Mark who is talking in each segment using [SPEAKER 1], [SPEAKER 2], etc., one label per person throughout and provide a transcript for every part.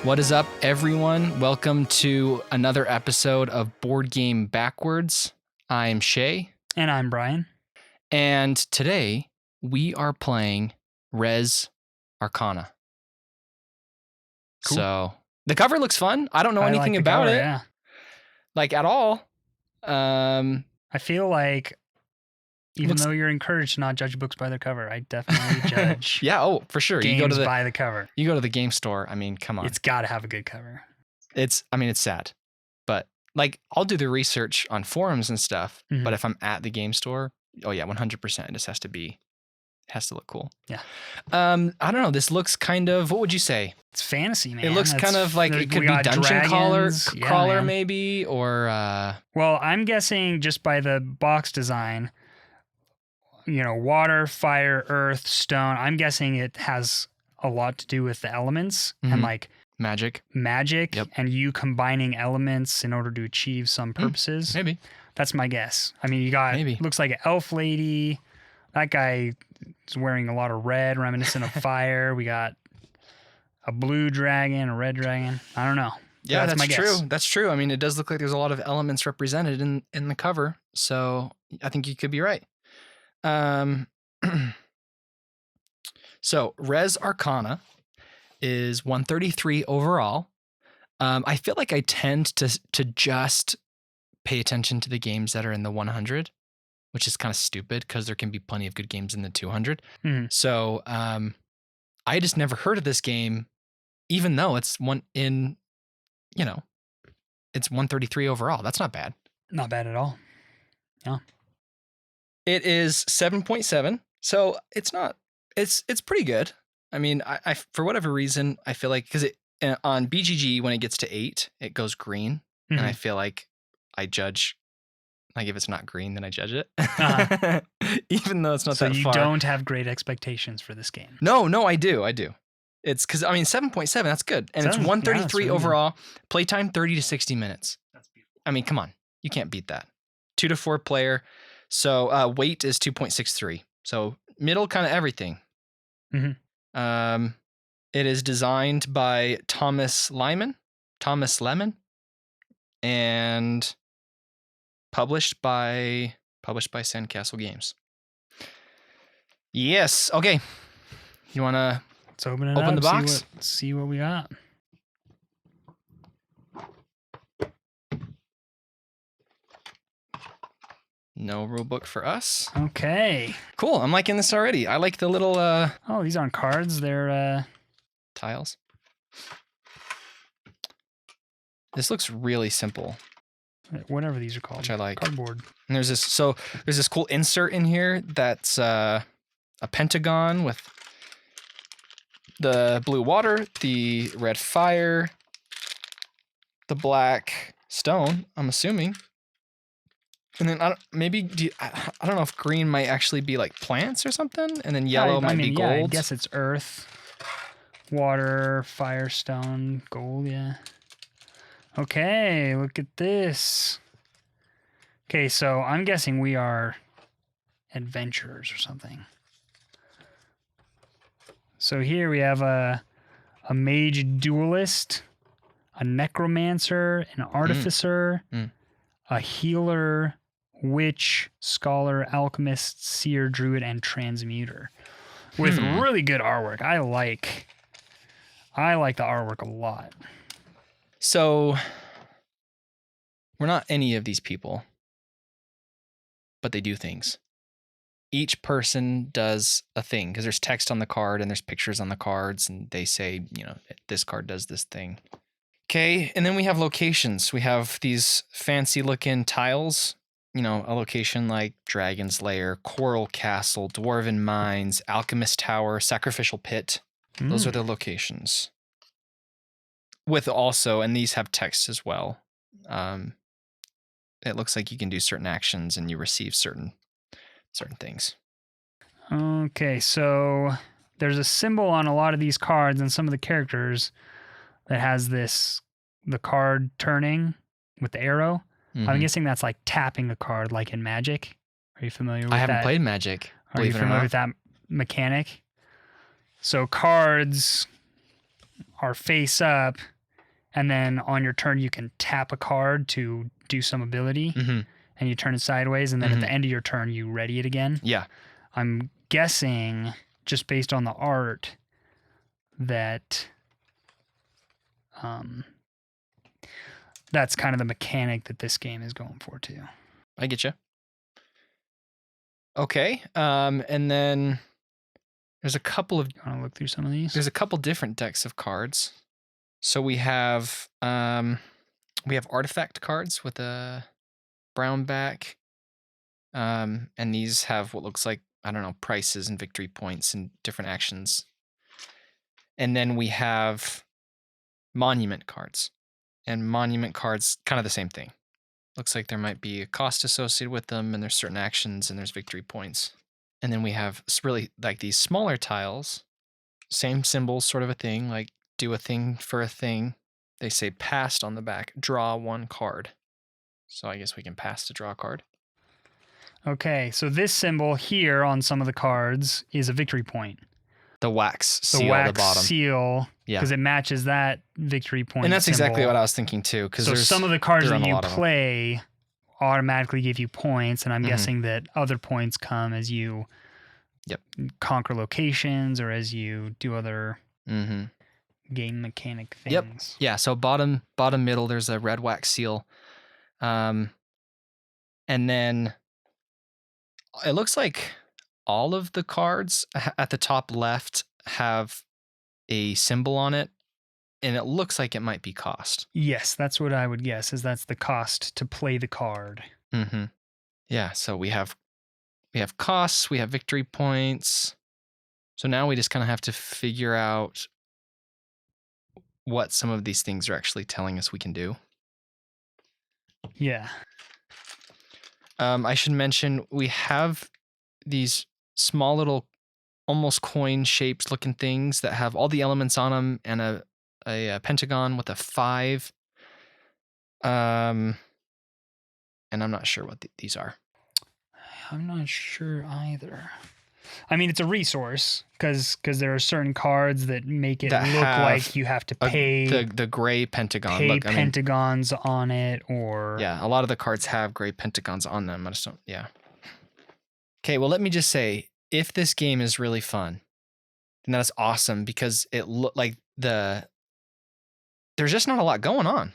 [SPEAKER 1] What is up, everyone? Welcome to another episode of Board Game Backwards. I'm Shay.
[SPEAKER 2] And I'm Brian.
[SPEAKER 1] And today we are playing Res Arcana.
[SPEAKER 2] Cool.
[SPEAKER 1] So the cover looks fun. I don't know anything about it,
[SPEAKER 2] yeah.
[SPEAKER 1] like at all.
[SPEAKER 2] I feel like even though you're encouraged to not judge books by their cover, I definitely judge
[SPEAKER 1] Yeah, oh, for sure.
[SPEAKER 2] games
[SPEAKER 1] You go to
[SPEAKER 2] by the cover.
[SPEAKER 1] You go to the game store. I mean, come on.
[SPEAKER 2] It's got to have a good cover.
[SPEAKER 1] It's sad. But like I'll do the research on forums and stuff, but if I'm at the game store, oh yeah, 100%. It just has to look cool.
[SPEAKER 2] Yeah.
[SPEAKER 1] I don't know. This looks kind of, what would you say?
[SPEAKER 2] It's fantasy, man.
[SPEAKER 1] It looks kind of like it could be dungeon crawler maybe, or
[SPEAKER 2] well, I'm guessing just by the box design, water, fire, earth, stone. I'm guessing it has a lot to do with the elements and like
[SPEAKER 1] magic,
[SPEAKER 2] yep. And you combining elements in order to achieve some purposes.
[SPEAKER 1] Maybe.
[SPEAKER 2] That's my guess. I mean, you got, looks like an elf lady. That guy is wearing a lot of red, reminiscent of fire. We got a blue dragon, a red dragon. I don't know.
[SPEAKER 1] Yeah, that's true. That's true. I mean, it does look like there's a lot of elements represented in the cover. So I think you could be right. So Res Arcana is 133 overall. I feel like I tend to just pay attention to the games that are in the 100, which is kind of stupid because there can be plenty of good games in the 200. So I just never heard of this game, even though it's it's 133 overall. That's not bad.
[SPEAKER 2] Not bad at all. Yeah.
[SPEAKER 1] It is 7.7, so it's pretty good. I mean, I for whatever reason, I feel like, because on BGG, when it gets to 8, it goes green, and I feel like I judge, like if it's not green, then I judge it, even though it's not that far. So
[SPEAKER 2] you don't have great expectations for this game?
[SPEAKER 1] No, I do. It's because, 7.7, that's good, and it's 133 overall. Good. Playtime 30 to 60 minutes. That's beautiful. I mean, come on, you can't beat that. 2 to 4 player. So weight is 2.63. So middle kind of everything. It is designed by Thomas Lemon, and published by Sandcastle Games. Yes. Okay. You want to open the box?
[SPEAKER 2] See what we got.
[SPEAKER 1] No rule book for us.
[SPEAKER 2] Okay.
[SPEAKER 1] Cool. I'm liking this already. I like the little
[SPEAKER 2] oh, these aren't cards. They're
[SPEAKER 1] tiles. This looks really simple.
[SPEAKER 2] Whatever these are called.
[SPEAKER 1] Which I like.
[SPEAKER 2] Cardboard.
[SPEAKER 1] And there's this cool insert in here that's a pentagon with the blue water, the red fire, the black stone, I'm assuming. And then I don't know if green might actually be like plants or something, and then yellow might be gold.
[SPEAKER 2] I guess it's earth, water, fire, stone, gold. Yeah. Okay, look at this. Okay, so I'm guessing we are adventurers or something. So here we have a mage duelist, a necromancer, an artificer, a healer, witch, scholar, alchemist, seer, druid, and transmuter, with really good artwork. I like the artwork a lot.
[SPEAKER 1] So we're not any of these people, but they do things. Each person does a thing because there's text on the card and there's pictures on the cards, and they say, this card does this thing. Okay, and then we have locations. We have these fancy looking tiles, a location like Dragon's Lair, Coral Castle, Dwarven Mines, Alchemist Tower, Sacrificial Pit. Those are the locations. With also, and these have text as well. It looks like you can do certain actions and you receive certain things.
[SPEAKER 2] Okay, so there's a symbol on a lot of these cards and some of the characters that has the card turning with the arrow. I'm guessing that's like tapping a card like in Magic. Are you familiar with that?
[SPEAKER 1] I haven't played Magic.
[SPEAKER 2] Are you familiar with that mechanic? So cards are face up And then on your turn, you can tap a card to do some ability, and you turn it sideways. And then at the end of your turn, you ready it again.
[SPEAKER 1] Yeah.
[SPEAKER 2] I'm guessing, just based on the art, that that's kind of the mechanic that this game is going for too.
[SPEAKER 1] I get you. Okay. And then there's a couple of.
[SPEAKER 2] You want to look through some of these?
[SPEAKER 1] There's a couple different decks of cards. So we have artifact cards with a brown back. And these have what looks like, I don't know, prices and victory points and different actions. And then we have monument cards. And monument cards, kind of the same thing. Looks like there might be a cost associated with them, and there's certain actions, and there's victory points. And then we have really like these smaller tiles, same symbols, sort of a thing, like do a thing for a thing. They say passed on the back, draw one card. So I guess we can pass to draw a card.
[SPEAKER 2] Okay, so this symbol here on some of the cards is a victory point.
[SPEAKER 1] The wax seal
[SPEAKER 2] The wax
[SPEAKER 1] at the bottom.
[SPEAKER 2] seal,
[SPEAKER 1] Yeah.
[SPEAKER 2] because it matches that victory point.
[SPEAKER 1] And that's exactly
[SPEAKER 2] symbol.
[SPEAKER 1] what I was thinking too. Because
[SPEAKER 2] So some of the cards
[SPEAKER 1] there are
[SPEAKER 2] that
[SPEAKER 1] a
[SPEAKER 2] you
[SPEAKER 1] lot of them.
[SPEAKER 2] play automatically give you points, and I'm guessing that other points come as you conquer locations or as you do other game mechanic things.
[SPEAKER 1] Yep. Yeah. So bottom middle, there's a red wax seal, and then it looks like all of the cards at the top left have a symbol on it, and it looks like it might be cost.
[SPEAKER 2] Yes, that's what I would guess, is that's the cost to play the card.
[SPEAKER 1] Yeah, so we have costs, we have victory points. So now we just kind of have to figure out what some of these things are actually telling us we can do.
[SPEAKER 2] Yeah.
[SPEAKER 1] I should mention we have these small little almost coin-shaped looking things that have all the elements on them and a pentagon with a 5. And I'm not sure what these are.
[SPEAKER 2] I'm not sure either. I mean, it's a resource because there are certain cards that make it
[SPEAKER 1] That
[SPEAKER 2] look
[SPEAKER 1] have
[SPEAKER 2] like you have to pay
[SPEAKER 1] the gray pentagon.
[SPEAKER 2] pay
[SPEAKER 1] Look,
[SPEAKER 2] pentagons on it, or
[SPEAKER 1] yeah, a lot of the cards have gray pentagons on them. I just don't. Yeah. Okay, well, let me just say, if this game is really fun, then that's awesome because it look like there's just not a lot going on.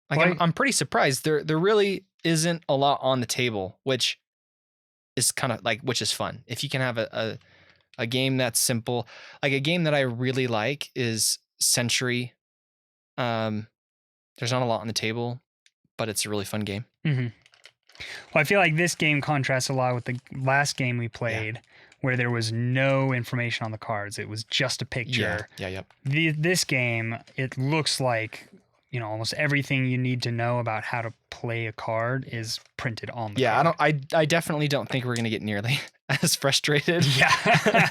[SPEAKER 1] Like I'm pretty surprised. There really isn't a lot on the table, which is kind of like, which is fun. If you can have a game that's simple, like a game that I really like is Century. There's not a lot on the table, but it's a really fun game.
[SPEAKER 2] Well, I feel like this game contrasts a lot with the last game we played, where there was no information on the cards. It was just a picture.
[SPEAKER 1] Yep.
[SPEAKER 2] This game, it looks like, almost everything you need to know about how to play a card is printed on the card.
[SPEAKER 1] I definitely don't think we're gonna get nearly as frustrated.
[SPEAKER 2] Yeah.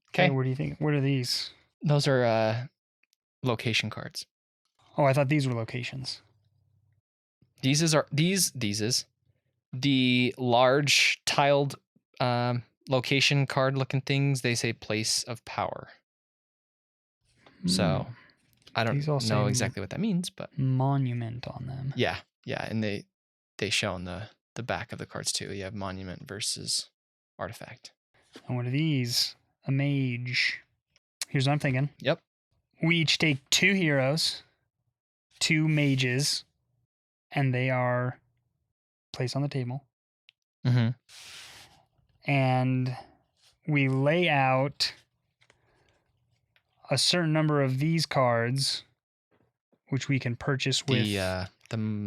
[SPEAKER 1] Okay.
[SPEAKER 2] What do you think? What are these?
[SPEAKER 1] Those are location cards.
[SPEAKER 2] Oh, I thought these were locations.
[SPEAKER 1] These is the large tiled location card looking things. They say place of power. So I don't know exactly what that means, but
[SPEAKER 2] monument on them.
[SPEAKER 1] Yeah, and they show on the back of the cards too. You have monument versus artifact.
[SPEAKER 2] And what are these? A mage. Here's what I'm thinking.
[SPEAKER 1] Yep.
[SPEAKER 2] We each take 2 heroes, 2 mages, and they are placed on the table. And we lay out a certain number of these cards, which we can purchase with the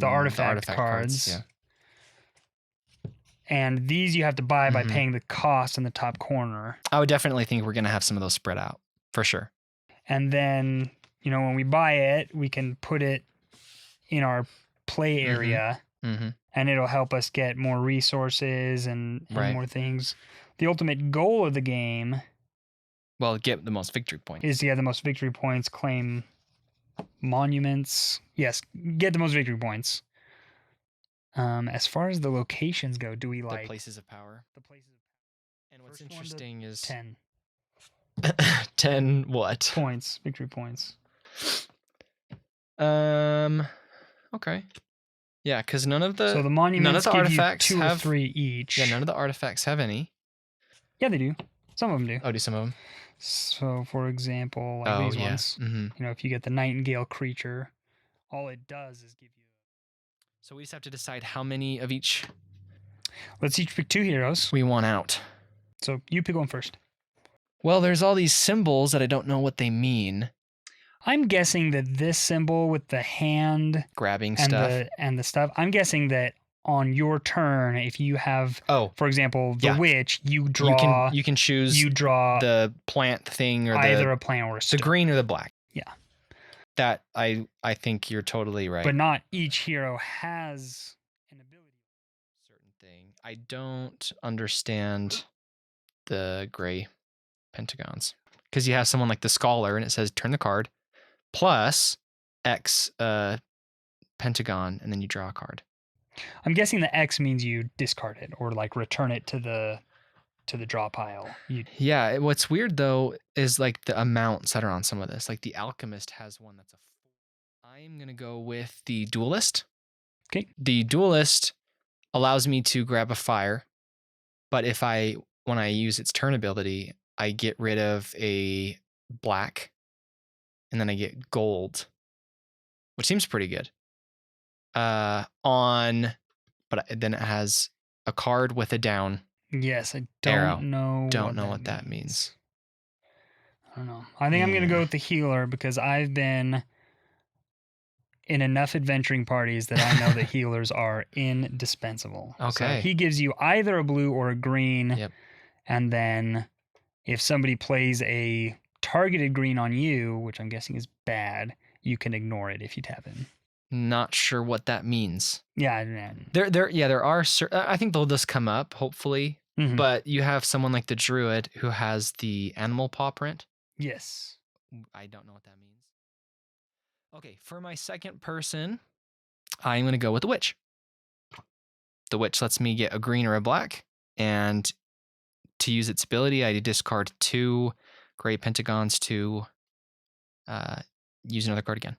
[SPEAKER 2] artifact cards.
[SPEAKER 1] Yeah.
[SPEAKER 2] And these you have to buy by paying the cost in the top corner.
[SPEAKER 1] I would definitely think we're going to have some of those spread out, for sure.
[SPEAKER 2] And then, when we buy it, we can put it in our play area, and it'll help us get more resources and more things. The ultimate goal of the game...
[SPEAKER 1] Well, get the most victory points.
[SPEAKER 2] Is to get the most victory points, claim monuments. Yes, get the most victory points. As far as the locations go, do we like...
[SPEAKER 1] The places of power.
[SPEAKER 2] The places of power.
[SPEAKER 1] And what's interesting is...
[SPEAKER 2] 10.
[SPEAKER 1] 10 what?
[SPEAKER 2] Points, victory points.
[SPEAKER 1] Okay. Yeah, because none of
[SPEAKER 2] So
[SPEAKER 1] the
[SPEAKER 2] the monuments give you
[SPEAKER 1] artifacts
[SPEAKER 2] 2 or
[SPEAKER 1] have
[SPEAKER 2] 3 each.
[SPEAKER 1] Yeah, none of the artifacts have any.
[SPEAKER 2] Yeah, they do. Some of them do.
[SPEAKER 1] Oh, do some of them?
[SPEAKER 2] So, for example, like these ones, if you get the nightingale creature, all it does is give you.
[SPEAKER 1] So we just have to decide how many of each.
[SPEAKER 2] Let's each pick 2 heroes.
[SPEAKER 1] We want out.
[SPEAKER 2] So you pick one first.
[SPEAKER 1] Well, there's all these symbols that I don't know what they mean.
[SPEAKER 2] I'm guessing that this symbol with the hand
[SPEAKER 1] grabbing
[SPEAKER 2] and
[SPEAKER 1] stuff
[SPEAKER 2] and the stuff. I'm guessing that on your turn, if you have, for example, the witch, you draw.
[SPEAKER 1] You can choose.
[SPEAKER 2] You draw
[SPEAKER 1] the plant thing or
[SPEAKER 2] either a plant or a stone.
[SPEAKER 1] The green or the black.
[SPEAKER 2] Yeah.
[SPEAKER 1] That I think you're totally right.
[SPEAKER 2] But not each hero has an ability.
[SPEAKER 1] Certain thing. I don't understand the gray pentagons because you have someone like the scholar and it says turn the card plus X pentagon and then you draw a card.
[SPEAKER 2] I'm guessing the X means you discard it or like return it to the draw pile.
[SPEAKER 1] Yeah, what's weird though is like the amounts that are on some of this. Like the alchemist has one that's a 4. I'm gonna go with the duelist.
[SPEAKER 2] Okay.
[SPEAKER 1] The duelist allows me to grab a fire, but when I use its turn ability, I get rid of a black, and then I get gold, which seems pretty good. But then it has a card with a down.
[SPEAKER 2] Yes, I don't know.
[SPEAKER 1] Don't know what that means.
[SPEAKER 2] I don't know. I think I'm gonna go with the healer because I've been in enough adventuring parties that I know that healers are indispensable.
[SPEAKER 1] Okay.
[SPEAKER 2] So he gives you either a blue or a green.
[SPEAKER 1] Yep.
[SPEAKER 2] And then if somebody plays a targeted green on you, which I'm guessing is bad, you can ignore it if you tap in.
[SPEAKER 1] Not sure what that means.
[SPEAKER 2] Yeah.
[SPEAKER 1] There are. I think they'll just come up, hopefully. Mm-hmm. But you have someone like the druid who has the animal paw print.
[SPEAKER 2] Yes.
[SPEAKER 1] I don't know what that means. Okay, for my second person, I'm going to go with the witch. The witch lets me get a green or a black, and to use its ability, I discard 2 gray pentagons to use another card again.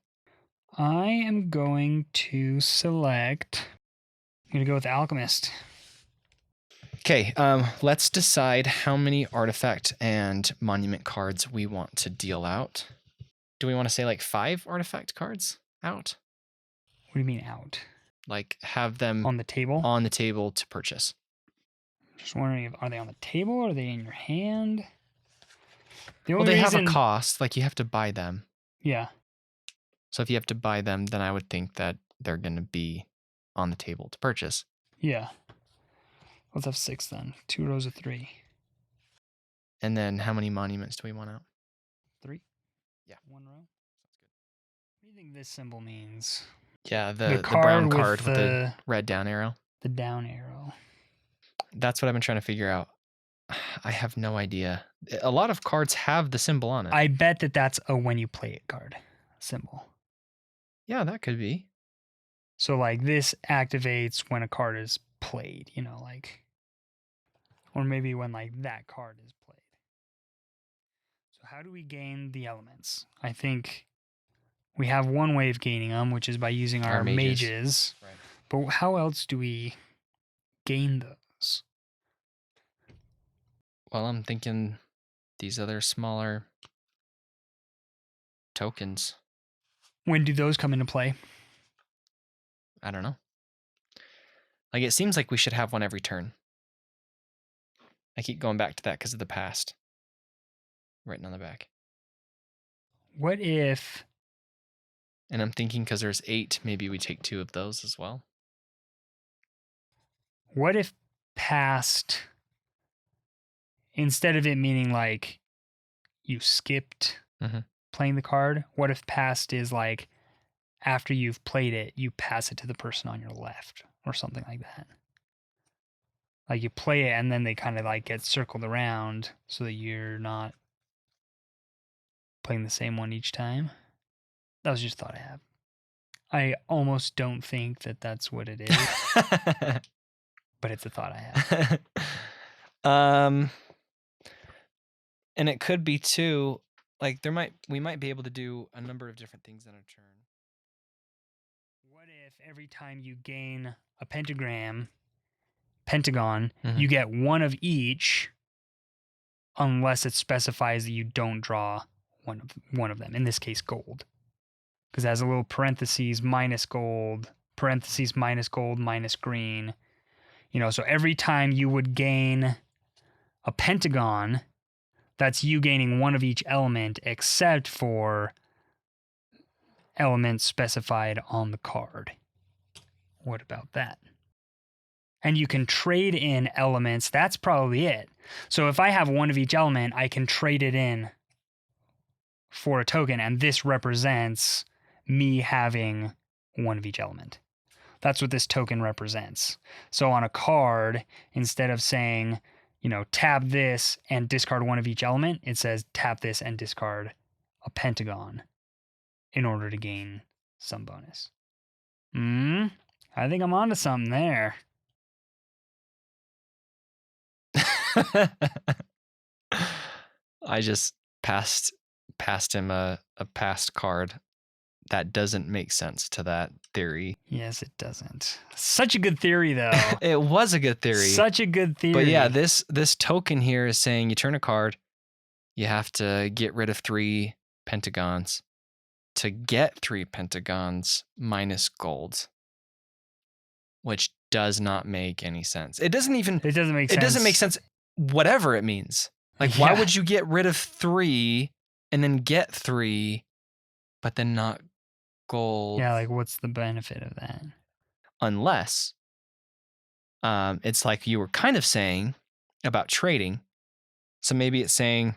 [SPEAKER 2] I am going to select. I'm going to go with Alchemist.
[SPEAKER 1] Okay, let's decide how many artifact and monument cards we want to deal out. Do we want to say like 5 artifact cards out?
[SPEAKER 2] What do you mean out?
[SPEAKER 1] Like have them
[SPEAKER 2] on the table?
[SPEAKER 1] On the table to purchase.
[SPEAKER 2] Just wondering, are they on the table? Or are they in your hand?
[SPEAKER 1] They have a cost. Like you have to buy them.
[SPEAKER 2] Yeah.
[SPEAKER 1] So if you have to buy them, then I would think that they're going to be on the table to purchase.
[SPEAKER 2] Yeah. Let's have 6 then. 2 rows of 3.
[SPEAKER 1] And then how many monuments do we want out?
[SPEAKER 2] 3.
[SPEAKER 1] Yeah.
[SPEAKER 2] 1 row. Sounds good. What do you think this symbol means?
[SPEAKER 1] Yeah, the brown card with the red down arrow.
[SPEAKER 2] The down arrow.
[SPEAKER 1] That's what I've been trying to figure out. I have no idea. A lot of cards have the symbol on it.
[SPEAKER 2] I bet that's a when you play it card symbol.
[SPEAKER 1] Yeah, that could be.
[SPEAKER 2] So like this activates when a card is played, like, or maybe when like that card is played. So how do we gain the elements? I think we have one way of gaining them, which is by using our mages.
[SPEAKER 1] Right.
[SPEAKER 2] But how else do we gain those?
[SPEAKER 1] Well, I'm thinking these other smaller tokens.
[SPEAKER 2] When do those come into play?
[SPEAKER 1] I don't know. Like, it seems like we should have one every turn. I keep going back to that because of the past. Written on the back.
[SPEAKER 2] What if...
[SPEAKER 1] And I'm thinking because there's 8, maybe we take 2 of those as well.
[SPEAKER 2] What if past... Instead of it meaning like you skipped playing the card, what if past is like after you've played it, you pass it to the person on your left or something like that? Like you play it and then they kind of like get circled around so that you're not playing the same one each time. That was just a thought I have. I almost don't think that that's what it is, but it's a thought I have.
[SPEAKER 1] And it could be too, Like we might be able to do a number of different things on a turn.
[SPEAKER 2] What if every time you gain a pentagon,
[SPEAKER 1] Mhm.
[SPEAKER 2] you get one of each, unless it specifies that you don't draw one of them. In this case, gold, because it has a little parentheses minus gold, parentheses minus gold minus green. So every time you would gain a pentagon, that's you gaining one of each element, except for elements specified on the card. What about that? And you can trade in elements. That's probably it. So if I have one of each element, I can trade it in for a token, and this represents me having one of each element. That's what this token represents. So on a card, instead of saying, tap this and discard one of each element, it says tap this and discard a pentagon in order to gain some bonus. I think I'm onto something there.
[SPEAKER 1] I just passed him a past card. That doesn't make sense to that theory.
[SPEAKER 2] Yes, it doesn't. Such a good theory, though.
[SPEAKER 1] It was a good theory.
[SPEAKER 2] Such a good theory.
[SPEAKER 1] But yeah, this token here is saying you turn a card, you have to get rid of 3 pentagons. To get 3 pentagons minus gold, which does not make any sense. It doesn't make sense. It doesn't make sense whatever it means. Like, why would you get rid of 3 and then get 3, but then not gold?
[SPEAKER 2] Yeah, like what's the benefit of that?
[SPEAKER 1] Unless it's like you were kind of saying about trading. So maybe it's saying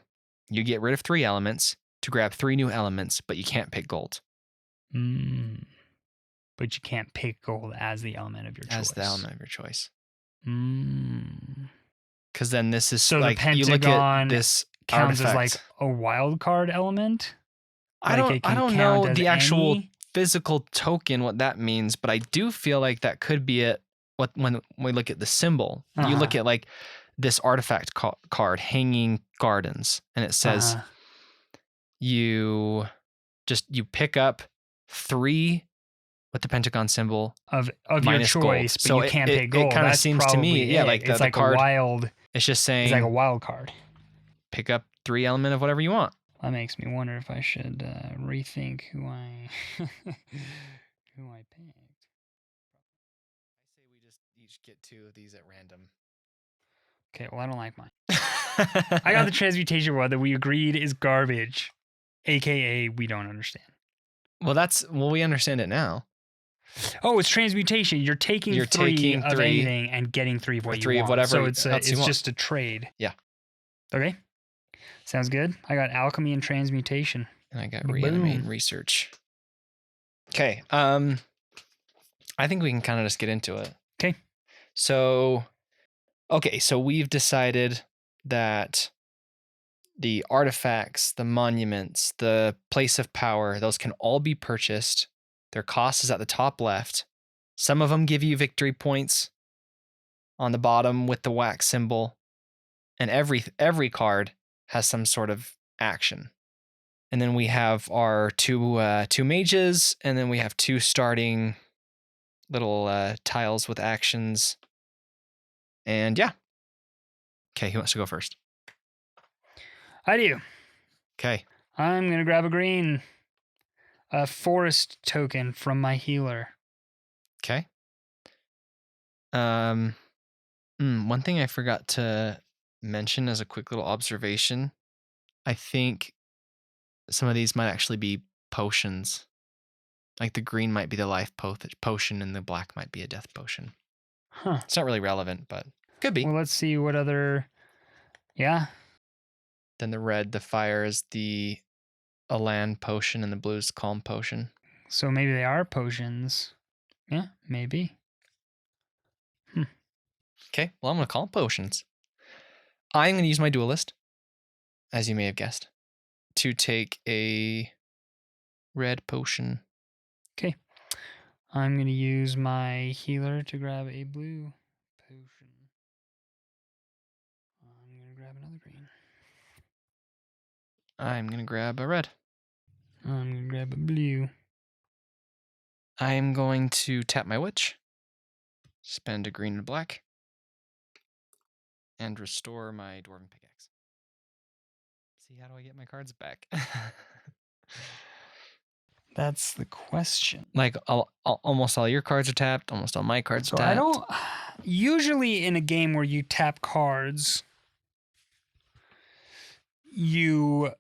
[SPEAKER 1] you get rid of 3 elements to grab 3 new elements, but you can't pick gold.
[SPEAKER 2] But you can't pick gold as the element of your choice.
[SPEAKER 1] As the element of your choice.
[SPEAKER 2] Because
[SPEAKER 1] then this is
[SPEAKER 2] so
[SPEAKER 1] like,
[SPEAKER 2] the pentagon
[SPEAKER 1] you look at this
[SPEAKER 2] counts
[SPEAKER 1] artifact.
[SPEAKER 2] as like a wild card element.
[SPEAKER 1] I don't know the actual physical token, what that means, but I do feel like that could be it. When we look at the symbol, you look at like this artifact card, Hanging Gardens, and it says you pick up 3 with the pentagon symbol
[SPEAKER 2] of your choice,
[SPEAKER 1] gold.
[SPEAKER 2] but
[SPEAKER 1] so
[SPEAKER 2] you can't pick gold.
[SPEAKER 1] It kind of seems to me, like
[SPEAKER 2] it's
[SPEAKER 1] the
[SPEAKER 2] like
[SPEAKER 1] card.
[SPEAKER 2] A wild.
[SPEAKER 1] It's just saying
[SPEAKER 2] it's like a wild card.
[SPEAKER 1] Pick up 3 element of whatever you want.
[SPEAKER 2] That makes me wonder if I should rethink who I picked.
[SPEAKER 1] I say we just each get 2 of these at random.
[SPEAKER 2] Okay, well, I don't like mine. I got the transmutation one that we agreed is garbage, aka we don't understand.
[SPEAKER 1] Well, we understand it now.
[SPEAKER 2] Oh, it's transmutation. You're taking 3 of anything and getting 3 of what you want.
[SPEAKER 1] Of whatever.
[SPEAKER 2] So it's just a trade.
[SPEAKER 1] Yeah.
[SPEAKER 2] Okay. Sounds good. I got alchemy and transmutation.
[SPEAKER 1] And I got reanimate and research. Okay. I think we can kind of just get into it.
[SPEAKER 2] Okay.
[SPEAKER 1] So we've decided that the artifacts, the monuments, the place of power, those can all be purchased. Their cost is at the top left. Some of them give you victory points on the bottom with the wax symbol. And every card has some sort of action. And then we have our 2 mages, and then we have 2 starting little tiles with actions. And yeah. Okay, who wants to go first?
[SPEAKER 2] I do.
[SPEAKER 1] Okay.
[SPEAKER 2] I'm going to grab a green. A forest token from my healer.
[SPEAKER 1] Okay. One thing I forgot to mention as a quick little observation, I think some of these might actually be potions. Like the green might be the life potion and the black might be a death potion.
[SPEAKER 2] Huh.
[SPEAKER 1] It's not really relevant, but could be.
[SPEAKER 2] Well, let's see what other... Yeah.
[SPEAKER 1] Then the red, the fire is the Alan potion, and the blue is calm potion.
[SPEAKER 2] So maybe they are potions. Yeah, maybe.
[SPEAKER 1] Okay, well, I'm going to call them potions. I'm going to use my duelist, as you may have guessed, to take a red potion.
[SPEAKER 2] Okay. I'm going to use my healer to grab a blue potion. I'm going to grab another green.
[SPEAKER 1] I'm going to grab a red.
[SPEAKER 2] I'm going to grab a blue.
[SPEAKER 1] I'm going to tap my witch, spend a green and black, and restore my dwarven pickaxe. See, how do I get my cards back?
[SPEAKER 2] That's the question.
[SPEAKER 1] Like, almost all your cards are tapped, almost all my cards are
[SPEAKER 2] So
[SPEAKER 1] tapped.
[SPEAKER 2] usually in a game where you tap cards, you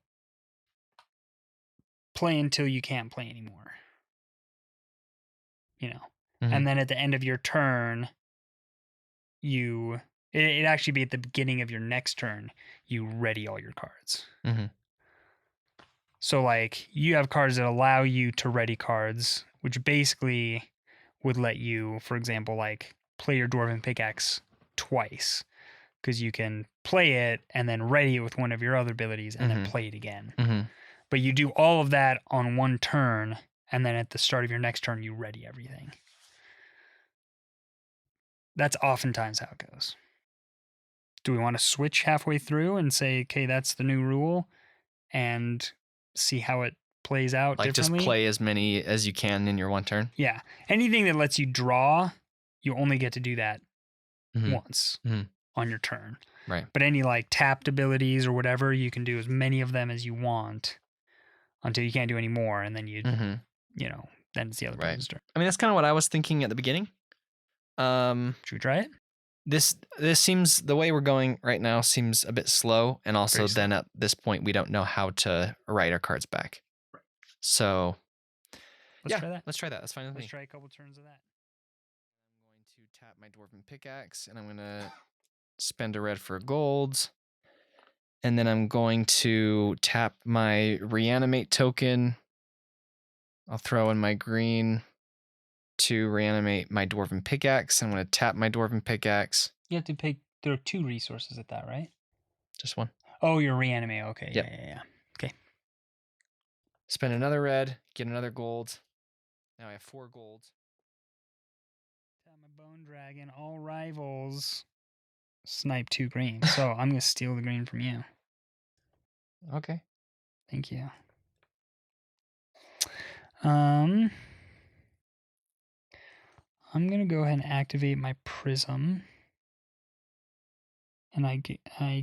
[SPEAKER 2] play until you can't play anymore. You know.
[SPEAKER 1] Mhm.
[SPEAKER 2] And then at the end of your turn, it'd actually be at the beginning of your next turn, you ready all your cards.
[SPEAKER 1] Mhm.
[SPEAKER 2] So like you have cards that allow you to ready cards, which basically would let you, for example, like play your dwarven pickaxe twice, because you can play it and then ready it with one of your other abilities and then play it again.
[SPEAKER 1] Mhm.
[SPEAKER 2] But you do all of that on one turn, and then at the start of your next turn, you ready everything. That's oftentimes how it goes. Do we want to switch halfway through and say, okay, that's the new rule, and see how it plays out
[SPEAKER 1] Like,
[SPEAKER 2] differently?
[SPEAKER 1] just play as many as you can in your one turn?
[SPEAKER 2] Yeah. Anything that lets you draw, you only get to do that once on your turn.
[SPEAKER 1] Right.
[SPEAKER 2] But any like tapped abilities or whatever, you can do as many of them as you want until you can't do any more, and then then it's the other person's turn.
[SPEAKER 1] I mean, that's kind of what I was thinking at the beginning.
[SPEAKER 2] Should we try it?
[SPEAKER 1] This seems, the way we're going right now seems a bit slow, and also
[SPEAKER 2] Very slow.
[SPEAKER 1] then at this point we don't know how to write our cards back.
[SPEAKER 2] Right.
[SPEAKER 1] So
[SPEAKER 2] Let's try that.
[SPEAKER 1] Let's try that. That's fine with me.
[SPEAKER 2] Let's try a couple turns of that.
[SPEAKER 1] I'm going to tap my dwarven pickaxe, and I'm going to spend a red for a gold. And then I'm going to tap my reanimate token. I'll throw in my green to reanimate my dwarven pickaxe. I'm going to tap my dwarven pickaxe.
[SPEAKER 2] You have to pay. There are 2 resources at that, right?
[SPEAKER 1] Just one.
[SPEAKER 2] Oh, you're reanimate. Okay.
[SPEAKER 1] Yep.
[SPEAKER 2] Yeah. Okay.
[SPEAKER 1] Spend another red, get another gold. Now I have 4 gold.
[SPEAKER 2] Tap my bone dragon. All rivals snipe 2 green. So I'm going to steal the green from you.
[SPEAKER 1] Okay.
[SPEAKER 2] Thank you. I'm going to go ahead and activate my prism. And I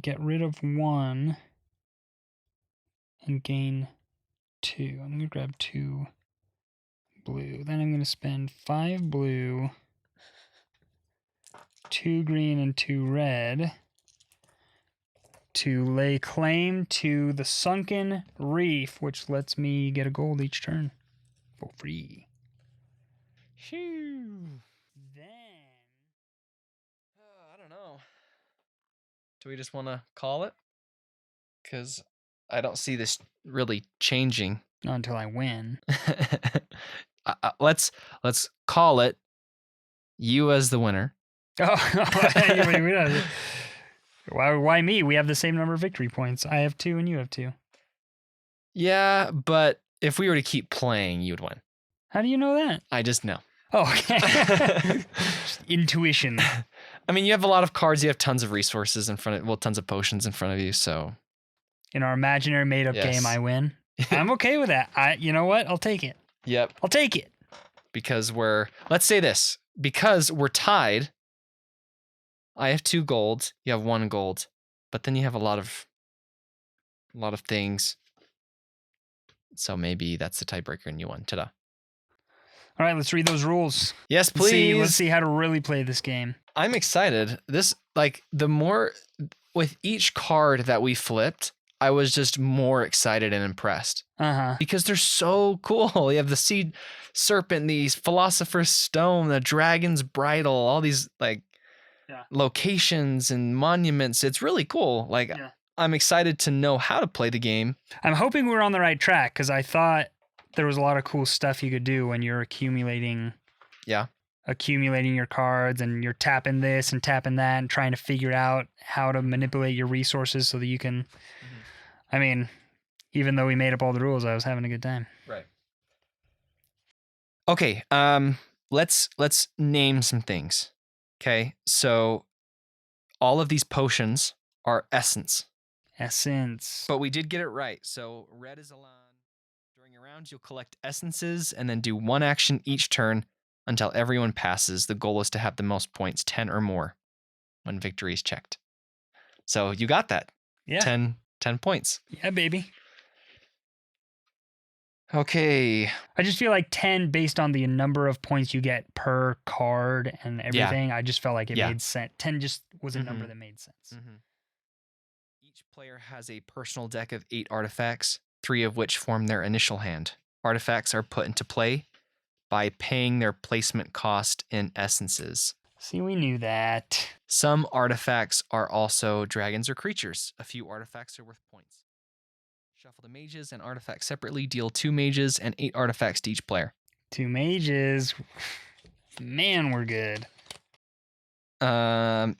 [SPEAKER 2] get rid of 1 and gain 2. I'm going to grab 2 blue. Then I'm going to spend 5 blue, 2 green, and 2 red to lay claim to the sunken reef, which lets me get a gold each turn for free.
[SPEAKER 1] Phew.
[SPEAKER 2] Then
[SPEAKER 1] I don't know. Do we just want to call it? Because I don't see this really changing.
[SPEAKER 2] not until I win.
[SPEAKER 1] Let's call it you as the winner.
[SPEAKER 2] Oh, why me? We have the same number of victory points. I have 2 and you have 2.
[SPEAKER 1] Yeah, but if we were to keep playing, you'd win.
[SPEAKER 2] How do you know that?
[SPEAKER 1] I just know.
[SPEAKER 2] Oh, okay. Intuition.
[SPEAKER 1] I mean, you have a lot of cards. You have tons of resources in front of, well, tons of potions in front of you. So
[SPEAKER 2] in our imaginary made-up game, I win. I'm okay with that. You know what? I'll take it.
[SPEAKER 1] Yep.
[SPEAKER 2] I'll take it.
[SPEAKER 1] Because let's say this, because we're tied. I have 2 golds. You have 1 gold, but then you have a lot of things. So maybe that's the tiebreaker and you won. Ta-da.
[SPEAKER 2] All right, let's read those rules.
[SPEAKER 1] Yes, please.
[SPEAKER 2] Let's see how to really play this game.
[SPEAKER 1] I'm excited. The more with each card that we flipped, I was just more excited and impressed. Because they're so cool. You have the sea serpent, the philosopher's stone, the dragon's bridle, all these locations and monuments. It's really cool. I'm excited to know how to play the game.
[SPEAKER 2] I'm hoping we're on the right track, because I thought there was a lot of cool stuff you could do when you're accumulating your cards, and you're tapping this and tapping that and trying to figure out how to manipulate your resources so that you can I mean, even though we made up all the rules, I was having a good time.
[SPEAKER 1] Right. Okay, let's name some things. Okay? So all of these potions are essence.
[SPEAKER 2] Essence.
[SPEAKER 1] But we did get it right. So red is Elan. During a round, you'll collect essences and then do one action each turn until everyone passes. The goal is to have the most points, 10 or more, when victory is checked. So you got that.
[SPEAKER 2] Yeah.
[SPEAKER 1] 10 points.
[SPEAKER 2] Yeah, baby.
[SPEAKER 1] Okay.
[SPEAKER 2] I just feel like 10 based on the number of points you get per card and everything. I just felt like it made sense. 10 just was a number that made sense.
[SPEAKER 1] Each player has a personal deck of 8 artifacts, 3 of which form their initial hand. Artifacts are put into play by paying their placement cost in essences.
[SPEAKER 2] See, we knew that.
[SPEAKER 1] Some artifacts are also dragons or creatures. A few artifacts are worth points. Shuffle the mages and artifacts separately. Deal 2 mages and 8 artifacts to each player.
[SPEAKER 2] 2 mages. Man, we're good.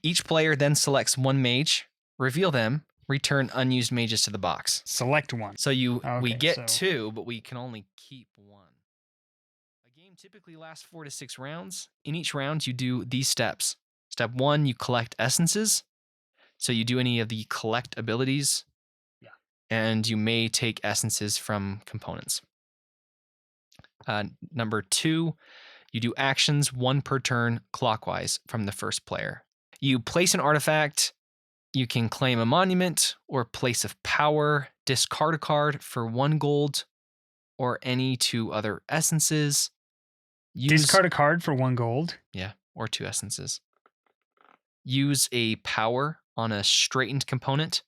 [SPEAKER 1] Each player then selects 1 mage, reveal them, return unused mages to the box.
[SPEAKER 2] Select 1.
[SPEAKER 1] So we get 2, but we can only keep 1. A game typically lasts 4 to 6 rounds. In each round, you do these steps. Step 1, you collect essences. So you do any of the collect abilities.
[SPEAKER 2] Yeah.
[SPEAKER 1] And you may take essences from components. Number 2, you do actions 1 per turn clockwise from the first player. You place an artifact. You can claim a monument or place of power, discard a card for 1 gold, or any 2 other essences.
[SPEAKER 2] Discard a card for 1 gold?
[SPEAKER 1] Yeah, or 2 essences. Use a power on a straightened component,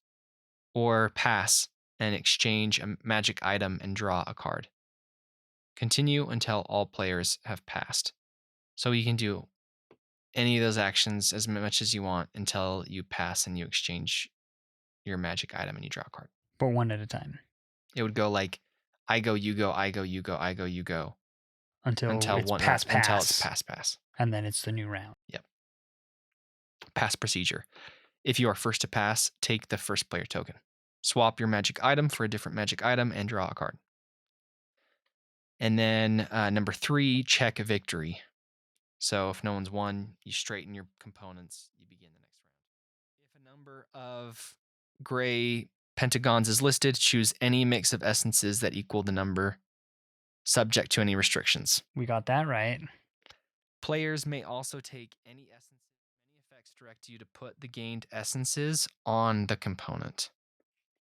[SPEAKER 1] or pass and exchange a magic item and draw a card. Continue until all players have passed. So you can do any of those actions as much as you want until you pass and you exchange your magic item and you draw a card.
[SPEAKER 2] But 1 at a time.
[SPEAKER 1] It would go like, I go, you go, I go, you go, I go, you go.
[SPEAKER 2] Until it's pass.
[SPEAKER 1] Until it's pass.
[SPEAKER 2] And then it's the new round.
[SPEAKER 1] Yep. Pass procedure. If you are first to pass, take the first player token. Swap your magic item for a different magic item and draw a card. And then number 3, check a victory. So if no one's won, you straighten your components, you begin the next round. If a number of gray pentagons is listed, choose any mix of essences that equal the number, subject to any restrictions.
[SPEAKER 2] We got that right.
[SPEAKER 1] Players may also take any essences. Many effects direct you to put the gained essences on the component,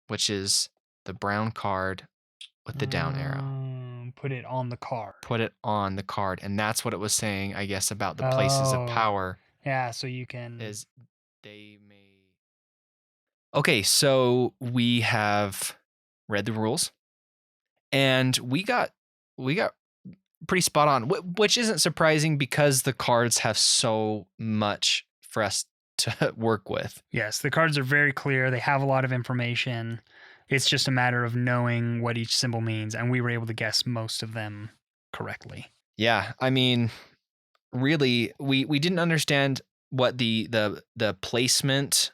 [SPEAKER 1] which is the brown card with the down arrow.
[SPEAKER 2] Put it on the card.
[SPEAKER 1] Put it on the card. And that's what it was saying, I guess, about the places of power.
[SPEAKER 2] Yeah, so you can...
[SPEAKER 1] Is they may... Okay, so we have read the rules. And we got pretty spot on, which isn't surprising because the cards have so much for us to work with.
[SPEAKER 2] Yes, the cards are very clear. They have a lot of information. It's just a matter of knowing what each symbol means, and we were able to guess most of them correctly.
[SPEAKER 1] Yeah, I mean, really, we didn't understand what the placement,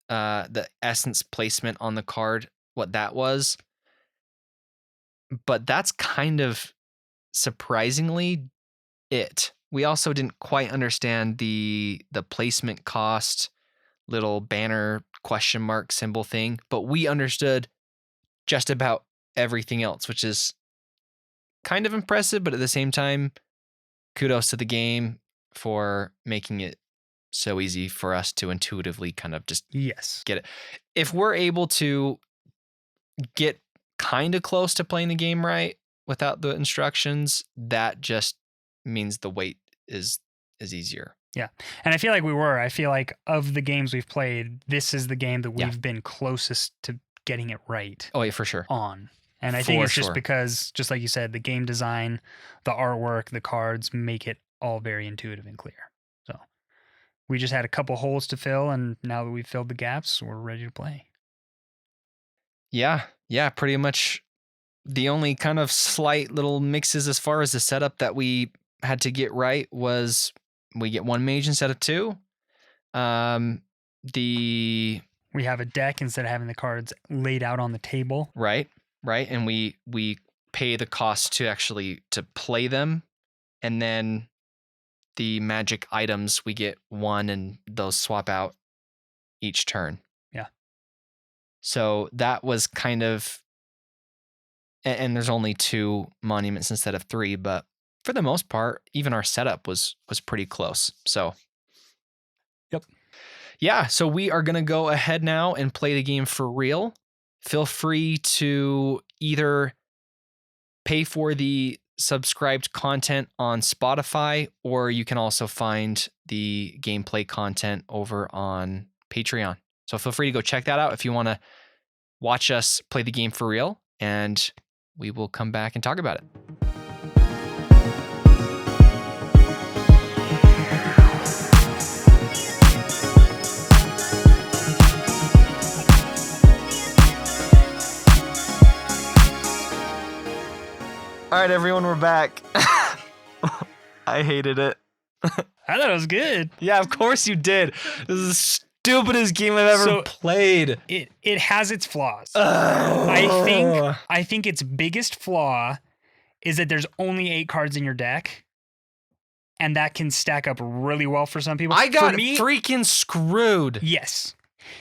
[SPEAKER 1] the essence placement on the card, what that was. But that's kind of surprisingly it. We also didn't quite understand the placement cost, little banner question mark symbol thing, but we understood just about everything else, which is kind of impressive, but at the same time, kudos to the game for making it so easy for us to intuitively kind of just get it. If we're able to get kind of close to playing the game right without the instructions, that just means the wait is easier.
[SPEAKER 2] Yeah. And I feel like we were. I feel like of the games we've played, this is the game that we've been closest to getting it right.
[SPEAKER 1] Oh, yeah, for sure.
[SPEAKER 2] On. And I think it's just because, just like you said, the game design, the artwork, the cards make it all very intuitive and clear. So we just had a couple holes to fill, and now that we've filled the gaps, we're ready to play.
[SPEAKER 1] Yeah, pretty much. The only kind of slight little mixes as far as the setup that we had to get right was we get 1 mage instead of 2.
[SPEAKER 2] We have a deck instead of having the cards laid out on the table.
[SPEAKER 1] Right. And we pay the cost to actually to play them. And then the magic items, we get 1 and those swap out each turn.
[SPEAKER 2] Yeah.
[SPEAKER 1] So that was kind of, and there's only 2 monuments instead of 3, but for the most part, even our setup was pretty close. So,
[SPEAKER 2] Yep.
[SPEAKER 1] Yeah, so we are going to go ahead now and play the game for real. Feel free to either pay for the subscribed content on Spotify, or you can also find the gameplay content over on Patreon. So feel free to go check that out if you want to watch us play the game for real, and we will come back and talk about it. All right, everyone, we're back. I hated it.
[SPEAKER 2] I thought it was good.
[SPEAKER 1] Yeah, of course you did. This is the stupidest game I've ever played.
[SPEAKER 2] It has its flaws. I think its biggest flaw is that there's only 8 cards in your deck, and that can stack up really well for some people.
[SPEAKER 1] I got freaking screwed.
[SPEAKER 2] Yes.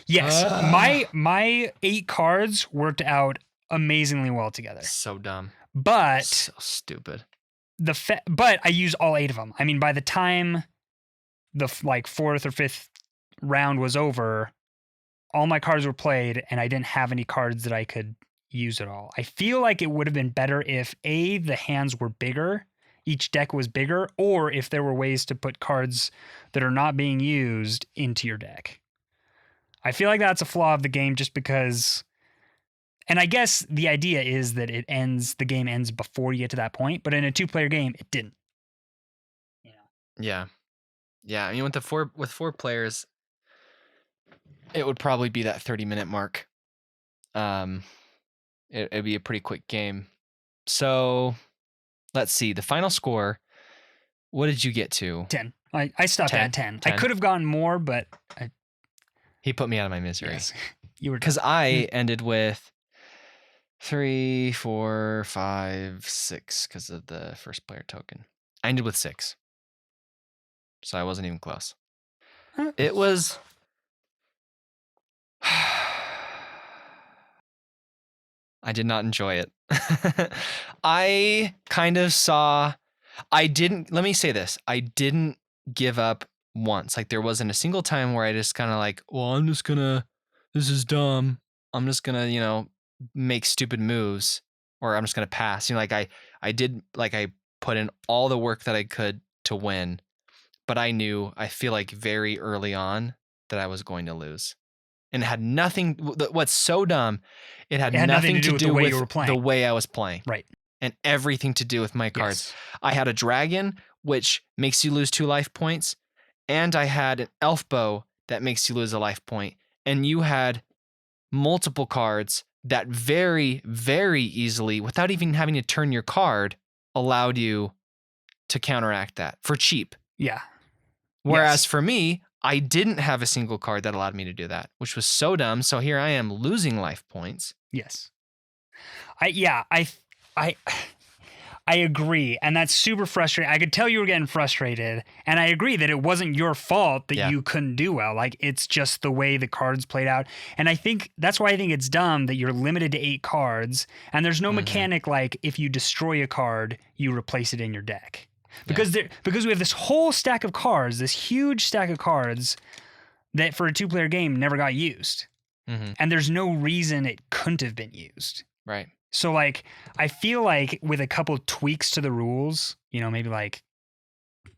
[SPEAKER 2] My 8 cards worked out amazingly well together.
[SPEAKER 1] So dumb.
[SPEAKER 2] But
[SPEAKER 1] so stupid.
[SPEAKER 2] But I used all 8 of them. I mean, by the time the 4th or 5th round was over, all my cards were played, and I didn't have any cards that I could use at all. I feel like it would have been better if the hands were bigger, each deck was bigger, or if there were ways to put cards that are not being used into your deck. I feel like that's a flaw of the game, just because. And I guess the idea is that the game ends before you get to that point, but in a 2-player game, it didn't.
[SPEAKER 1] Yeah. I mean, with 4 players, it would probably be that 30-minute mark. It'd be a pretty quick game. So, let's see. The final score. What did you get to?
[SPEAKER 2] 10. I stopped at 10. I could have gotten more, but
[SPEAKER 1] he put me out of my misery.
[SPEAKER 2] Yes, you were,
[SPEAKER 1] because I ended with 3, 4, 5, 6 because of the first player token. I ended with 6. So I wasn't even close. It was. I did not enjoy it. I kind of saw. Let me say this. I didn't give up once. Like, there wasn't a single time where I just kind of this is dumb. I'm just gonna, make stupid moves, or I'm just gonna pass. I put in all the work that I could to win, but I feel like very early on that I was going to lose. And it had nothing. What's so dumb? It had nothing to do with the way I was playing.
[SPEAKER 2] Right.
[SPEAKER 1] And everything to do with my cards. Yes. I had a dragon, which makes you lose 2 life points, and I had an elf bow that makes you lose a life point. And you had multiple cards that very, very easily, without even having to turn your card, allowed you to counteract that for cheap.
[SPEAKER 2] Yeah.
[SPEAKER 1] Whereas for me, I didn't have a single card that allowed me to do that, which was so dumb. So here I am losing life points.
[SPEAKER 2] Yes. I agree. And that's super frustrating. I could tell you were getting frustrated. And I agree that it wasn't your fault that you couldn't do well. Like, it's just the way the cards played out. And I think that's why I think it's dumb that you're limited to 8 cards. And there's no mechanic like, if you destroy a card, you replace it in your deck. Because we have this whole stack of cards, this huge stack of cards that for a 2-player game never got used. Mm-hmm. And there's no reason it couldn't have been used.
[SPEAKER 1] Right.
[SPEAKER 2] So, I feel like with a couple tweaks to the rules, maybe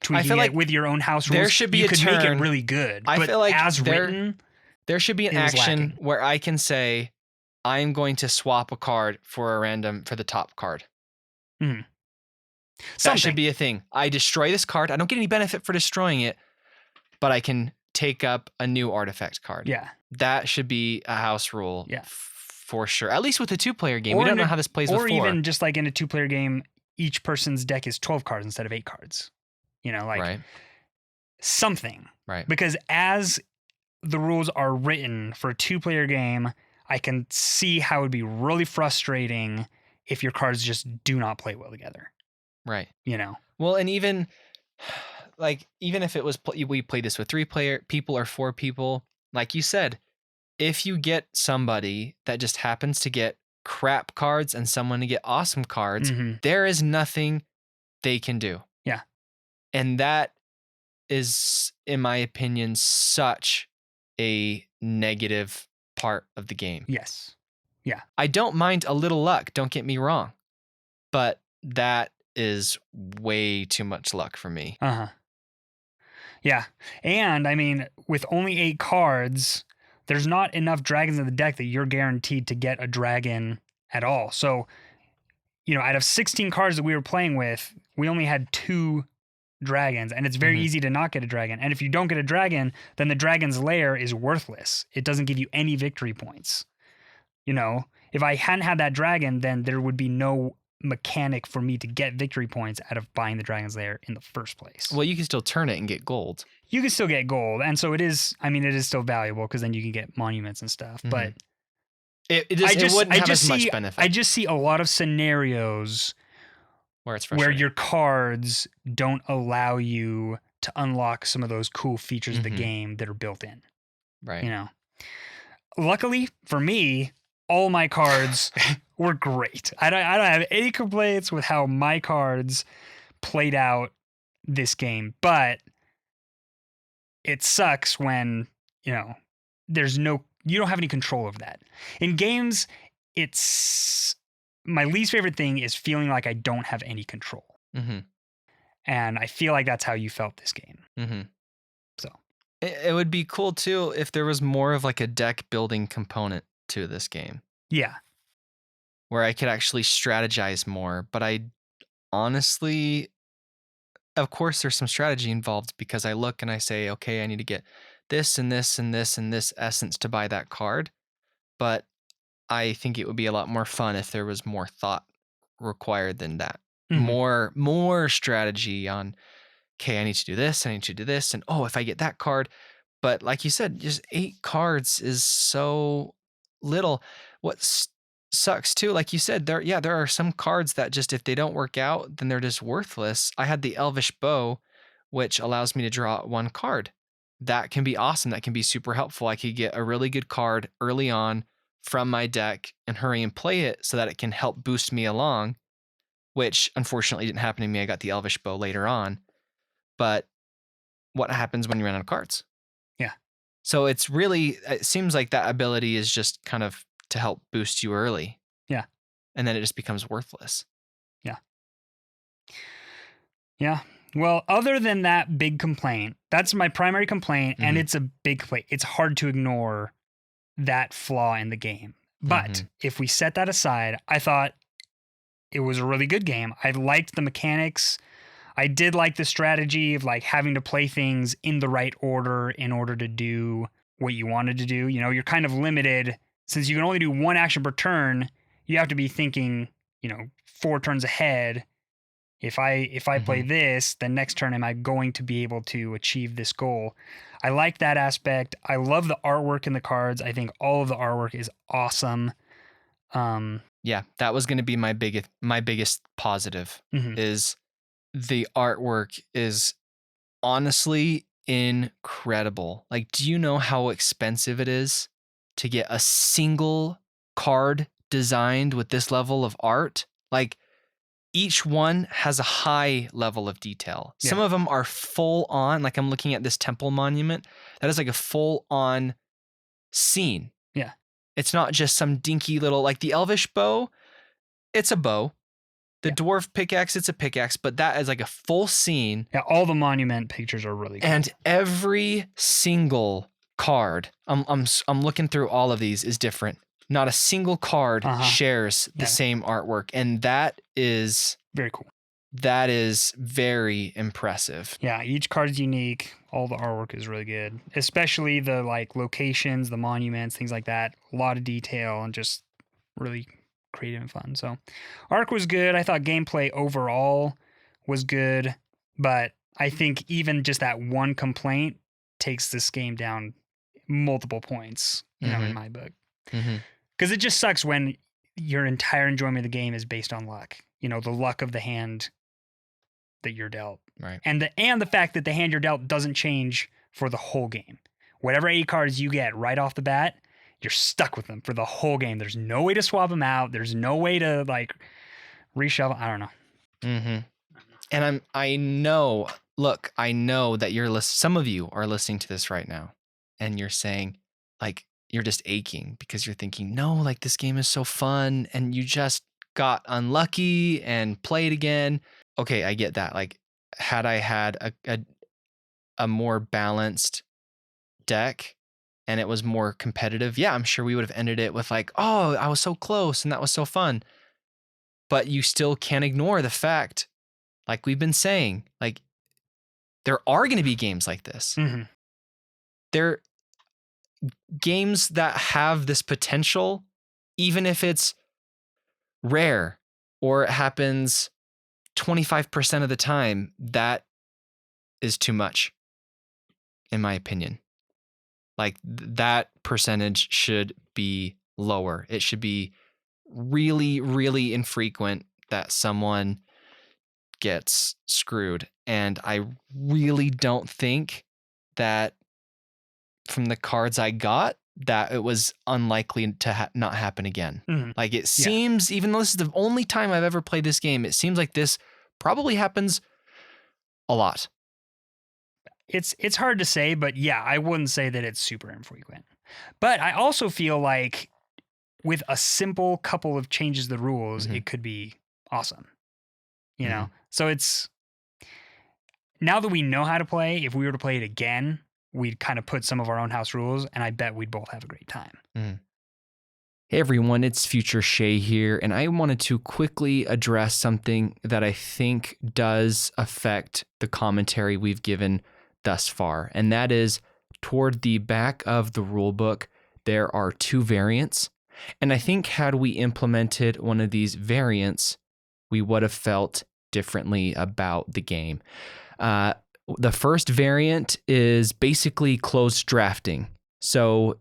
[SPEAKER 2] tweaking it with your own house rules,
[SPEAKER 1] there should be
[SPEAKER 2] you could make it really good.
[SPEAKER 1] I feel like
[SPEAKER 2] written,
[SPEAKER 1] there should be an action where I can say, I'm going to swap a card for the top card.
[SPEAKER 2] Mm.
[SPEAKER 1] That should be a thing. I destroy this card. I don't get any benefit for destroying it, but I can take up a new artifact card.
[SPEAKER 2] Yeah.
[SPEAKER 1] That should be a house rule.
[SPEAKER 2] Yeah.
[SPEAKER 1] For sure. At least with a 2-player game. We don't know how this plays with 4.
[SPEAKER 2] Or even just in a 2-player game, each person's deck is 12 cards instead of 8 cards.
[SPEAKER 1] Right.
[SPEAKER 2] Something.
[SPEAKER 1] Right.
[SPEAKER 2] Because as the rules are written for a 2-player game, I can see how it would be really frustrating if your cards just do not play well together.
[SPEAKER 1] Right.
[SPEAKER 2] Well,
[SPEAKER 1] and even if it was we played this with 3 people or 4 people, like you said, if you get somebody that just happens to get crap cards and someone to get awesome cards, there is nothing they can do.
[SPEAKER 2] Yeah.
[SPEAKER 1] And that is, in my opinion, such a negative part of the game.
[SPEAKER 2] Yes. Yeah.
[SPEAKER 1] I don't mind a little luck, don't get me wrong, but that is way too much luck for me.
[SPEAKER 2] Yeah. And I mean, with only 8 cards, there's not enough dragons in the deck that you're guaranteed to get a dragon at all. So, out of 16 cards that we were playing with, we only had 2 dragons, and it's very easy to not get a dragon. And if you don't get a dragon, then the dragon's lair is worthless. It doesn't give you any victory points. If I hadn't had that dragon, then there would be no mechanic for me to get victory points out of buying the dragon's lair in the first place.
[SPEAKER 1] Well, you can still turn it and get gold.
[SPEAKER 2] You can still get gold, and so it is still valuable because then you can get monuments and stuff. But
[SPEAKER 1] it wouldn't have as much benefit.
[SPEAKER 2] I just see a lot of scenarios
[SPEAKER 1] where it's
[SPEAKER 2] where your cards don't allow you to unlock some of those cool features of the game that are built in.
[SPEAKER 1] Right.
[SPEAKER 2] Luckily for me, all my cards were great. I don't have any complaints with how my cards played out this game, but it sucks when, you don't have any control of that. In games, it's my least favorite thing is feeling like I don't have any control. And I feel like that's how you felt this game. So
[SPEAKER 1] it would be cool too if there was more of like a deck building component to this game.
[SPEAKER 2] Yeah.
[SPEAKER 1] Where I could actually strategize more. But I honestly, of course, there's some strategy involved because I look and I say, okay, I need to get this and this and this and this essence to buy that card. But I think it would be a lot more fun if there was more thought required than that. More strategy on, okay, I need to do this, I need to do this, and if I get that card. But like you said, just 8 cards is so little. What sucks too, like you said, there are some cards that just, if they don't work out, then they're just worthless. I had the Elvish Bow, which allows me to draw 1 card. That can be awesome. That can be super helpful. I could get a really good card early on from my deck and hurry and play it so that it can help boost me along, which unfortunately didn't happen to me. I got the Elvish Bow later on. But what happens when you run out of cards?
[SPEAKER 2] Yeah.
[SPEAKER 1] So it seems like that ability is just kind of to help boost you early.
[SPEAKER 2] Yeah.
[SPEAKER 1] And then it just becomes worthless.
[SPEAKER 2] Yeah. Yeah. Well, other than that big complaint, that's my primary complaint, and it's a big complaint. It's hard to ignore that flaw in the game. But if we set that aside, I thought it was a really good game. I liked the mechanics. I did like the strategy of like having to play things in the right order in order to do what you wanted to do. You're kind of limited since you can only do 1 action per turn. You have to be thinking, 4 turns ahead. If I play this, then next turn, am I going to be able to achieve this goal? I like that aspect. I love the artwork in the cards. I think all of the artwork is awesome.
[SPEAKER 1] Yeah, that was going to be my biggest positive is the artwork is honestly incredible. Like, do you know how expensive it is to get a single card designed with this level of art? Like, each one has a high level of detail.
[SPEAKER 2] Yeah.
[SPEAKER 1] Some of them are full on, like I'm looking at this temple monument. That is like a full on scene.
[SPEAKER 2] Yeah.
[SPEAKER 1] It's not just some dinky little, like the Elvish Bow, it's a bow. The dwarf pickaxe, it's a pickaxe, but that is like a full scene.
[SPEAKER 2] Yeah, all the monument pictures are really good.
[SPEAKER 1] And every single card, I'm looking through all of these, is different. Not a single card shares the same artwork, and that is
[SPEAKER 2] very cool.
[SPEAKER 1] That is very impressive.
[SPEAKER 2] Yeah, each card is unique. All the artwork is really good, especially the like locations, the monuments, things like that. A lot of detail and just really creative and fun. So, arc was good. I thought gameplay overall was good, but I think even just that one complaint takes this game down multiple points, in my book. Because it just sucks when your entire enjoyment of the game is based on luck. The luck of the hand that you're dealt.
[SPEAKER 1] Right.
[SPEAKER 2] And the fact that the hand you're dealt doesn't change for the whole game. Whatever 8 cards you get right off the bat, you're stuck with them for the whole game. There's no way to swap them out. There's no way to like reshuffle. I don't know.
[SPEAKER 1] Mm-hmm. And I know that some of you are listening to this right now and you're saying, like, you're just aching because you're thinking, no, like, this game is so fun and you just got unlucky and played again. Okay, I get that. Like, had I had a more balanced deck and it was more competitive, yeah, I'm sure we would have ended it with like, oh, I was so close and that was so fun. But you still can't ignore the fact, like we've been saying, like, there are going to be games like this.
[SPEAKER 2] Mm-hmm.
[SPEAKER 1] They're games that have this potential, even if it's rare or it happens 25% of the time, that is too much, in my opinion. Like, that percentage should be lower. It should be really, really infrequent that someone gets screwed. And I really don't think that from the cards I got that it was unlikely to not happen again.
[SPEAKER 2] Mm-hmm.
[SPEAKER 1] Like, it seems, even though this is the only time I've ever played this game, it seems like this probably happens a lot.
[SPEAKER 2] It's hard to say, but yeah, I wouldn't say that it's super infrequent. But I also feel like with a simple couple of changes to the rules,
[SPEAKER 1] Mm-hmm.
[SPEAKER 2] it could be awesome. You know? So it's, now that we know how to play, if we were to play it again, we'd kind of put some of our own house rules, and I bet we'd both have a great time.
[SPEAKER 1] Mm-hmm. Hey everyone, it's Future Shay here, and I wanted to quickly address something that I think does affect the commentary we've given thus far, and that is toward the back of the rulebook, there are 2 variants, and I think had we implemented one of these variants, we would have felt differently about the game. The first variant is basically closed drafting. So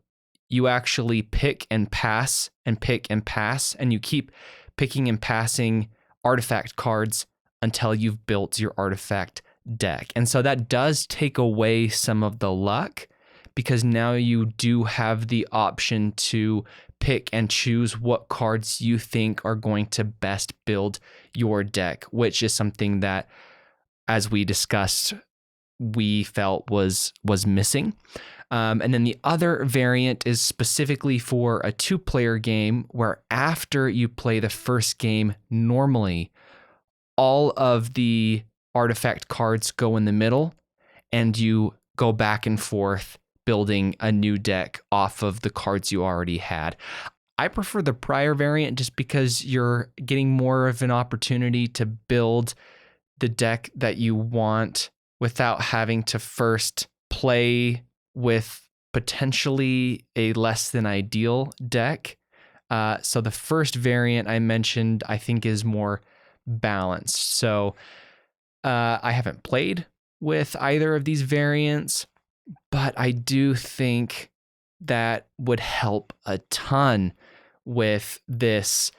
[SPEAKER 1] you actually pick and pass and pick and pass, and you keep picking and passing artifact cards until you've built your artifact deck. And so that does take away some of the luck, because now you do have the option to pick and choose what cards you think are going to best build your deck, which is something that, as we discussed, we felt was missing. And then the other variant is specifically for a 2-player game where after you play the first game normally, all of the artifact cards go in the middle and you go back and forth building a new deck off of the cards you already had. I prefer the prior variant just because you're getting more of an opportunity to build the deck that you want without having to first play with potentially a less than ideal deck. So the first variant I mentioned, I think, is more balanced. So I haven't played with either of these variants, but I do think that would help a ton with this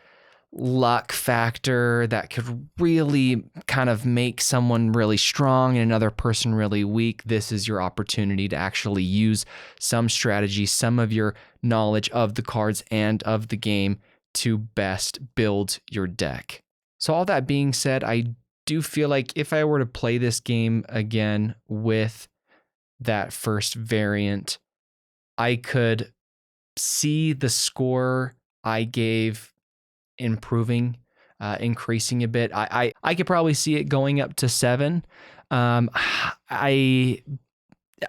[SPEAKER 1] luck factor that could really kind of make someone really strong and another person really weak. This is your opportunity to actually use some strategy, some of your knowledge of the cards and of the game to best build your deck. So all that being said, I do feel like if I were to play this game again with that first variant, I could see the score I gave improving, increasing a bit. I could probably see it going up to 7.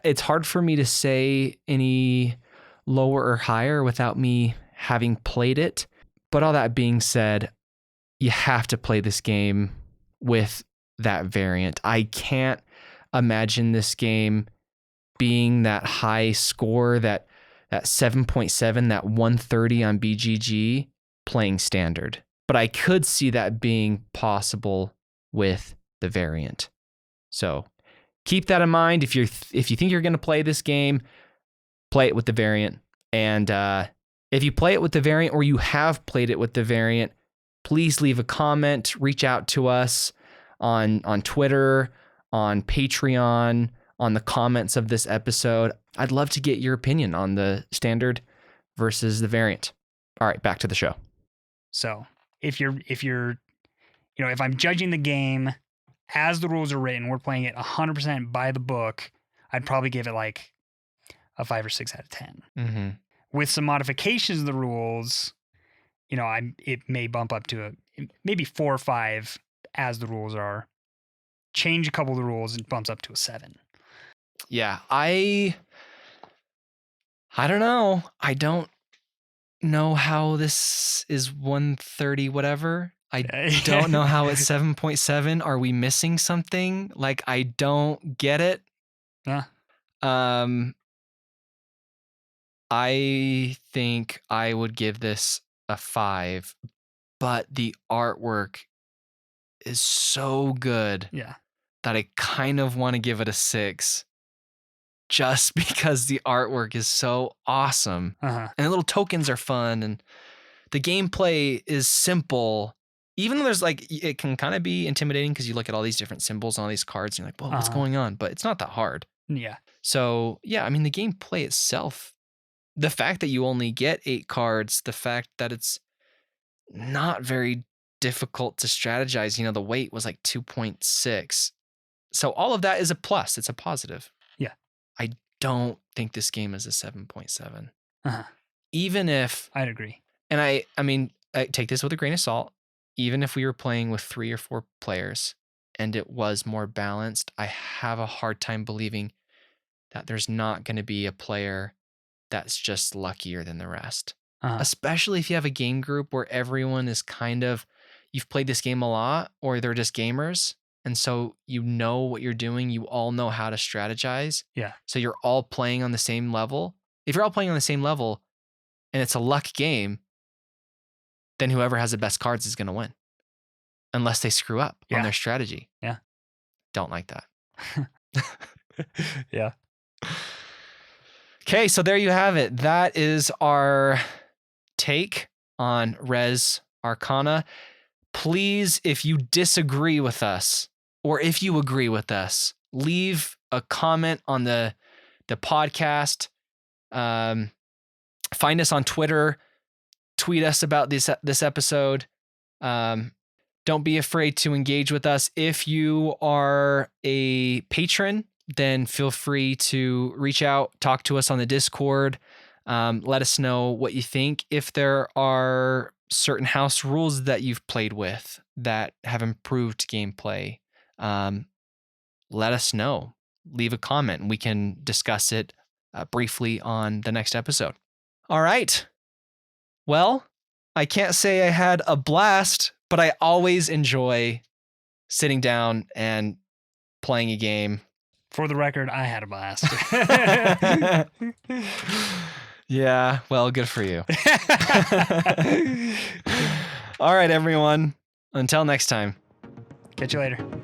[SPEAKER 1] It's hard for me to say any lower or higher without me having played it. But all that being said, you have to play this game with that variant. I can't imagine this game being that high score, that 7.7, that 130 on BGG playing standard. But I could see that being possible with the variant. So keep that in mind. If you think you're going to play this game, play it with the variant. And if you play it with the variant or you have played it with the variant, please leave a comment, reach out to us on Twitter, on Patreon, on the comments of this episode. I'd love to get your opinion on the standard versus the variant. All right, back to the show.
[SPEAKER 2] So if I'm judging the game as the rules are written, we're playing it 100% by the book, I'd probably give it like a 5 or 6 out of 10.
[SPEAKER 1] Mm-hmm.
[SPEAKER 2] With some modifications of the rules, it may bump up to maybe 4 or 5 as the rules are. Change a couple of the rules, it bumps up to a 7.
[SPEAKER 1] Yeah, I don't know. I don't know how this is 130 whatever. I don't know how it's 7.7. Are we missing something? Like, I don't get it.
[SPEAKER 2] Yeah.
[SPEAKER 1] I think I would give this a 5, but the artwork is so good that I kind of want to give it a 6. Just because the artwork is so awesome.
[SPEAKER 2] Uh-huh.
[SPEAKER 1] And the little tokens are fun and the gameplay is simple. Even though there's it can kind of be intimidating because you look at all these different symbols on all these cards and you're like, whoa, what's going on? But it's not that hard.
[SPEAKER 2] Yeah.
[SPEAKER 1] So yeah, I mean, the gameplay itself, the fact that you only get 8 cards, the fact that it's not very difficult to strategize, the weight was like 2.6. So all of that is a plus. It's a positive.
[SPEAKER 2] Yeah.
[SPEAKER 1] I don't think this game is a 7.7.
[SPEAKER 2] Uh-huh.
[SPEAKER 1] Even if
[SPEAKER 2] I'd agree.
[SPEAKER 1] And I mean, I take this with a grain of salt. Even if we were playing with 3 or 4 players and it was more balanced, I have a hard time believing that there's not going to be a player that's just luckier than the rest.
[SPEAKER 2] Uh-huh.
[SPEAKER 1] Especially if you have a game group where everyone is you've played this game a lot, or they're just gamers. And so you know what you're doing. You all know how to strategize.
[SPEAKER 2] Yeah.
[SPEAKER 1] So you're all playing on the same level. If you're all playing on the same level and it's a luck game, then whoever has the best cards is going to win. Unless they screw up on their strategy.
[SPEAKER 2] Yeah.
[SPEAKER 1] Don't like that.
[SPEAKER 2] Yeah.
[SPEAKER 1] Okay, so there you have it. That is our take on Res Arcana. Please, if you disagree with us, or if you agree with us, leave a comment on the podcast. Find us on Twitter. Tweet us about this episode. Don't be afraid to engage with us. If you are a patron, then feel free to reach out, talk to us on the Discord. Let us know what you think. If there are certain house rules that you've played with that have improved gameplay, let us know. Leave a comment and we can discuss it briefly on the next episode. All right. Well, I can't say I had a blast, but I always enjoy sitting down and playing a game.
[SPEAKER 2] For the record, I had a blast.
[SPEAKER 1] Yeah, well, good for you. All right, everyone. Until next time.
[SPEAKER 2] Catch you later.